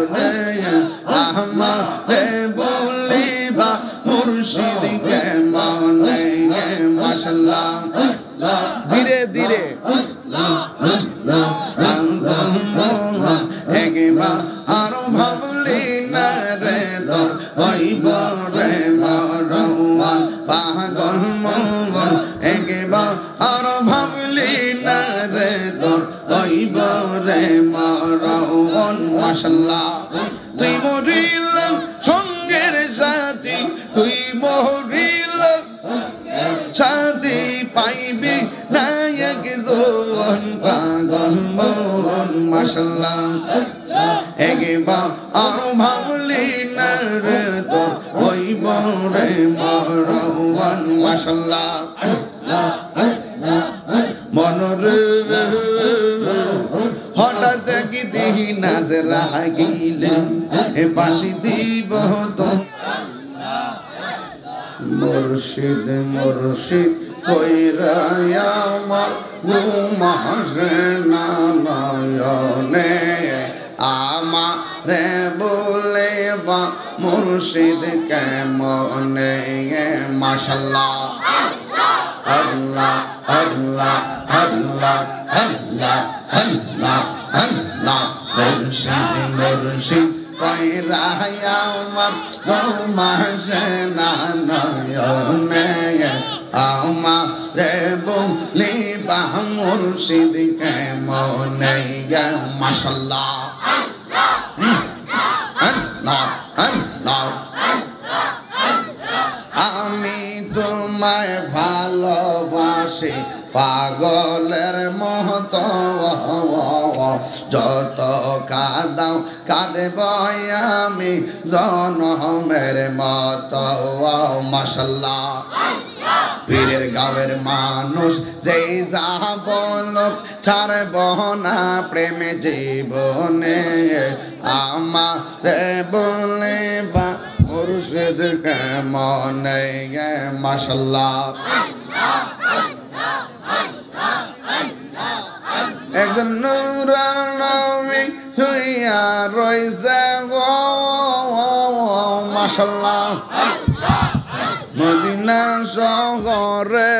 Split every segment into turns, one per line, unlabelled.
জীবনে আমারে বলিবা মুর্শিদ কেমনে মাশাআল্লাহ ধীরে ধীরে একবার আরো ভাবলি না রে তোর হইব রে মরওয়ান পাগল মন একবার আরো ভাবলি না রে তোর হইব রে মরওয়ান মাশাআল্লাহ তুই মরিলাম সঙ্গের সাথী তুই মরিলাম সাথী পাইবি নায়ক জোন পাগল মন মাশাআল্লাহ একবার আর ভাবলি না রে তোর হইব রে মরওয়ান মাশাআল্লাহ মনরে হঠাৎ দেখি দিহি নাজে লাগিলে বাঁশি দিব তো মুর্শিদ মুর্শিদ কইরা আমার ঘুমাসে না নয়নে আমারে বলে বা মুর্শিদ কেমনে মাশাআল্লাহ আল্লাহ আল্লাহ আল্লাহ আল্লাহ আল্লাহ আল্লাহ মুর্শিদ মুর্শিদ কইরা আমার ঘুমাসে না নয়নে আমারে বলে বা মুর্শিদ কেমনে মাশাআল্লাহ আল্লাহ আল্লাহ আমি তোমায় ভালোবাসি পাগলের মতো যত কাঁদাও কাঁদব আমি জনমের মতো মাশাআল্লাহ পীরের গাঁয়ের মানুষ যেই যা বলুক ছাড়ব না প্রেমে জীবনে আমারে বলে বা মুর্শিদ কেমনে মাশাআল্লাহ একজন নূরার নবী শুইয়া রইছে গো মাশাআল্লাহ মদিনা শহরে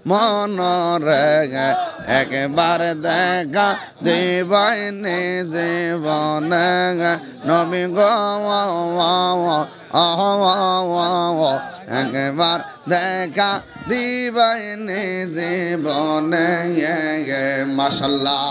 মনরে একবার দেখা দিবাইনি জীবনে নবী গো একবার দেখা দিবাইনি জীবনে মাশাআল্লাহ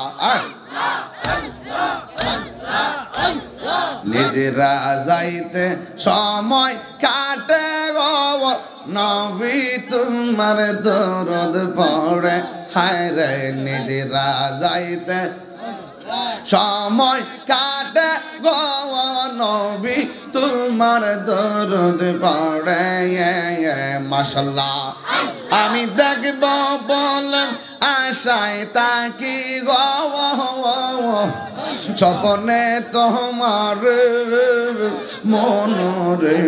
নিদ্রা যাইতে সময় কাটে গো নবী তোমার দরদ পড়ে হায় রে নিদ্রা যাইতে সময় কাটে গো নবী তোমার দরদ পড়ে মাশাআল্লাহ আমি দেখব বললাম আশায় তাকি গো স্বপ্নে তোমার মনরে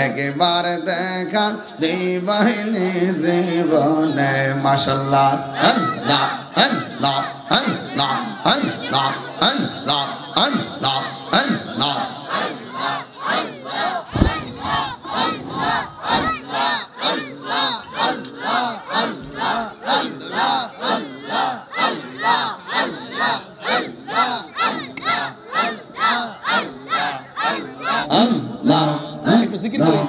একবার দেখা দিবাইনি জীবনে মাশাআল্লাহ আল্লাহ আল্লাহ আল্লাহ আল্লাহ আল্লাহ আল্লাহ আল্লাহ
একটু জিকির করি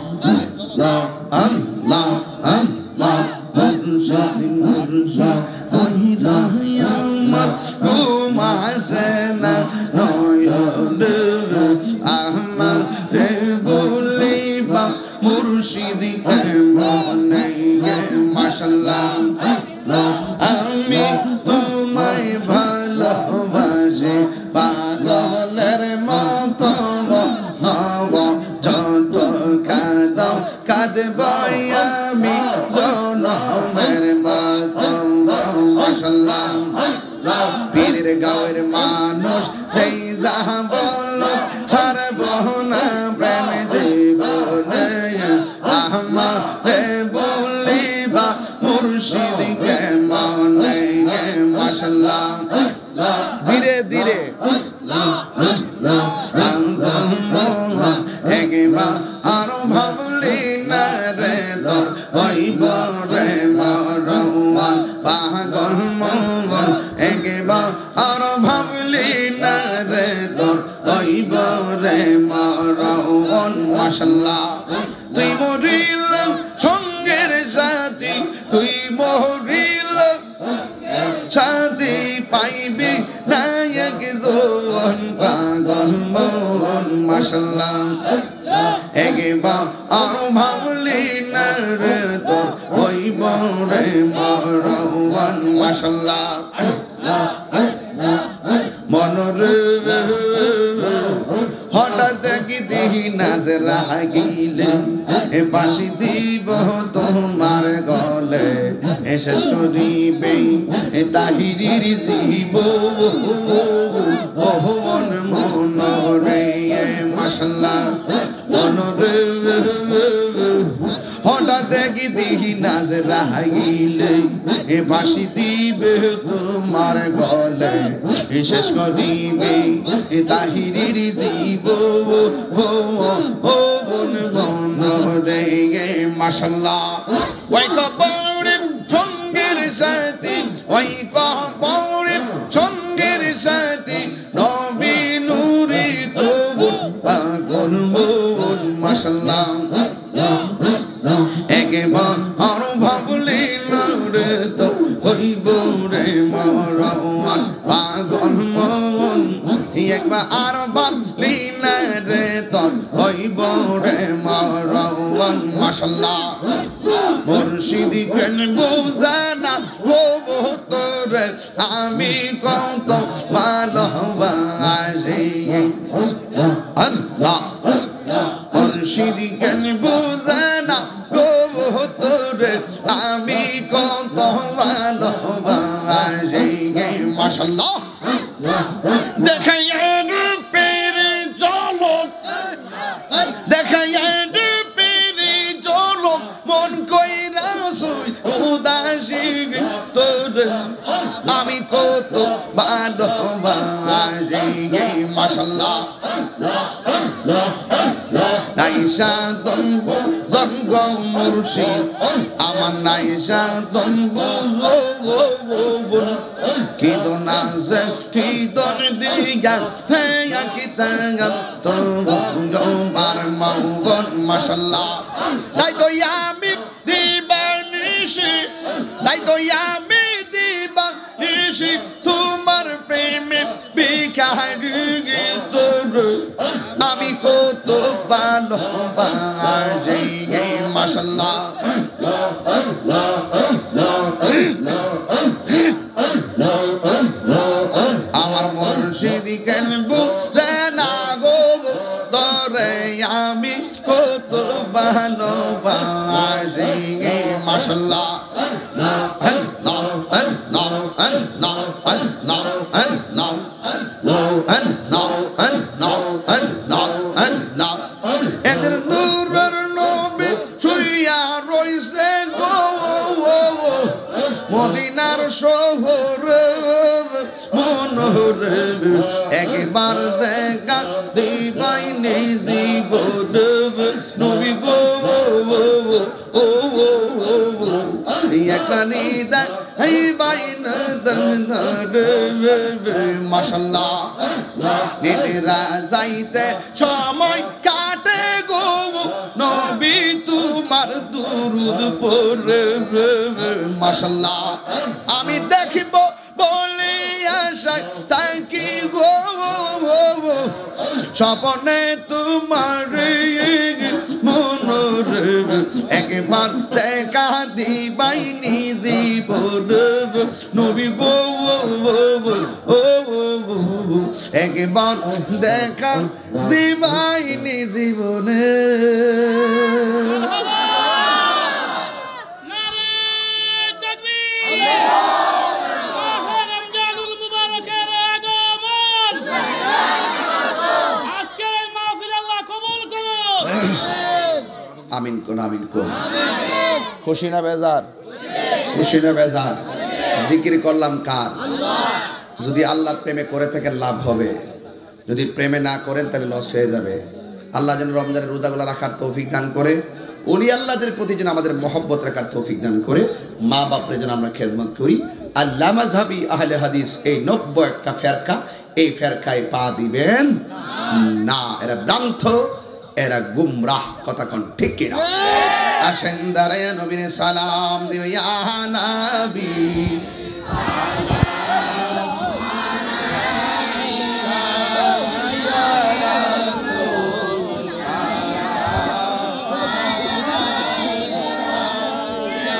আল্লাহ আল্লাহ মুর্শিদ মুর্শিদ কইরা আমার ঘুমাসে না নয়নে আমারে বলিবা মুর্শিদ কেমনে মাশাআল্লাহ আমি তোমায় ভালোবাসি পাগলের মতো যত কাঁদাও কাঁদব আমি জনমের মতো মাশাআল্লাহ পীরের গাঁয়ের মানুষ সেই যা বলুক ছাড়ব না প্রেম জীবনে আমারে বলিবা মুর্শিদ কেমনে মাশাআল্লাহ ধীরে ধীরে একবার আরো ভাবলি না রে তোর হইব রে মরওয়ান পাগল মন একবার আরো ভাবলি না রে তোর হইব রে মরওয়ান মাশাআল্লাহ তুই মরিলাম সঙ্গের সাথী তুই মরিলাম সাথী পাইবি নায়ক জোন পাগল মন মাশাআল্লাহ একবার আর ভাবলি না রে তোর হইব রে মরওয়ান মাশাআল্লাহ মনরে হঠাৎ দেখি দিহি নাজর গিলে এ পাশি দিব তোমার গলে এ শেষ করিবে এ তাহিরির জীব ওহন মনরে মাশাআল্লাহ মনরে হঠাৎ দেখি দিহি নাজর গিলে এ পাশি দিবে তোমার গলে এ শেষ করিবে এ তাহিরির জীব ওহন মনরে মাশাআল্লাহ ওই কবরে সঙ্গের সাথী ওই কবরে সঙ্গের সাথী নবী নূরে তবু পাগল মন মাশাআল্লাহ একবার আর ভাবলি না রে তো হইব রে মরওয়ান পাগল মন একবার আর ভাবলি না রে তো হইব রে মরওয়ান মাশাআল্লাহ মুর্শিদ কেন বুঝানা ও তোরে আমি কত ভালোবাসি আল্লাহ মুর্শিদ কেন বুঝানা ও তোরে আমি কত ভালোবাসি মাশাআল্লাহ দেখাইয়া রূপের ঝলক দেখাইয়া রূপের ঝলক মন কইরা শুই উদাসী তোর আমি কত ভালোবাসি মাশাআল্লাহ নাইসা দম্বু জন্ম মুর্শিদ আমার নাইসা দম্বু কি দোনা যে কি দন দিগা হে কি তাঙ্গা তো আমার মৌগন মাশাআল্লাহ তাই তো আমি দিবানিশি তাই তো আমি দিবানিশি তোমার প্রেমে বিকারি তোর আমি কত ভালোবাসি মাশাআল্লাহ আমার মুর্শিদ কেন বুঝে না গো তোরে আমি কত ভালোবাসি মাশাআল্লাহ আল্লাহ আল্লাহ আল্লাহ আল্লাহ আল্লাহ আল্লাহ আল্লাহ আল্লাহ আল্লাহ এদের নূরের নবী শুইয়া রইছে গো মদিনার শহরে মনোরে একবার দেখা দিবাইনি জীবন নবী গো ও একবারই দেখাইবাইন মাশাআল্লাহ নিদ্রা যাইতে সময় কাটে গো নবী তোমার দুরুদ পড়ে মাশাআল্লাহ আমি দেখিব বলে আশায় তাকি গো স্বপ্নে তোমার মনোরে একবার দেখা দিবাইনি জীবন নবী গো একবার দেখা দিবাইনি জীবনে আমিন কোন আমিন কোন খুশি না বেজার খুশি না বেজার জিকির করলাম কার যদি আল্লাহর প্রেমে করে থেকে লাভ হবে যদি প্রেমে না করেন তাহলে লস হয়ে যাবে। আল্লাহ যেন রমজানের রোজাগুলো রাখার তৌফিক দান করে, ওলি আল্লাহদের প্রতি যেন আমাদের মহব্বত রাখার তৌফিক দান করে, মা বাপরে যেন আমরা খেদমত করি। আল্লাহ মাযহাবি আহলে হাদিস এই ৯০ ফেরকা, এই ফেরকায় পা দিবেন না। এরা ভ্রান্ত, এরা গুমরাহ। কথা কোন ঠিক কিনা? আসেন দাঁড়ায় নবীর সালাম দিও ইয়া নবী।